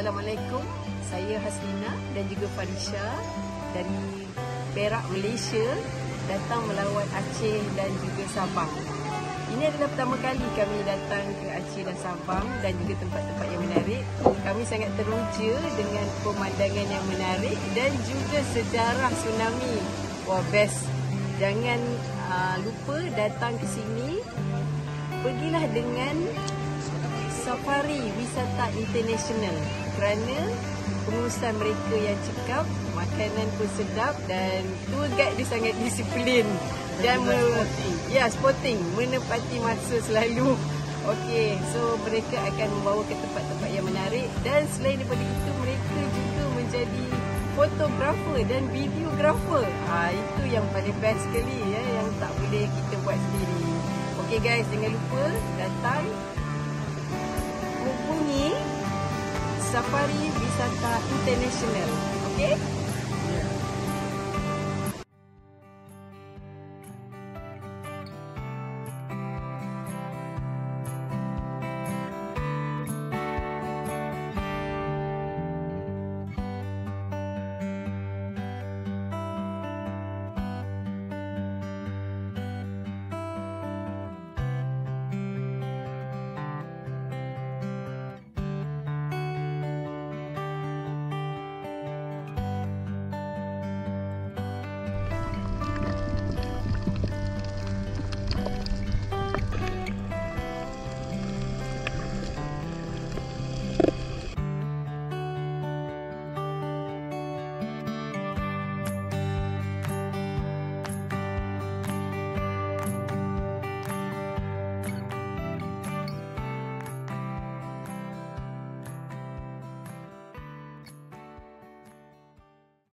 Assalamualaikum, saya Haslina dan juga Farisha dari Perak, Malaysia, datang melawat Aceh dan juga Sabang. Ini adalah pertama kali kami datang ke Aceh dan Sabang dan juga tempat-tempat yang menarik. Kami sangat teruja dengan pemandangan yang menarik dan juga sejarah tsunami. Wah, best. Jangan lupa datang ke sini. Pergilah dengan safari wisata international kerana pengurusan mereka yang cekap, makanan pun sedap dan tour guide dia sangat disiplin dan sporting, menepati masa selalu. Okey, so mereka akan membawa ke tempat-tempat yang menarik dan selain daripada itu mereka juga menjadi fotografer dan videografer. Itu yang paling best sekali ya, yang tak boleh kita buat sendiri. Okey guys, jangan lupa datang hubungi Safari Wisata International. Okey?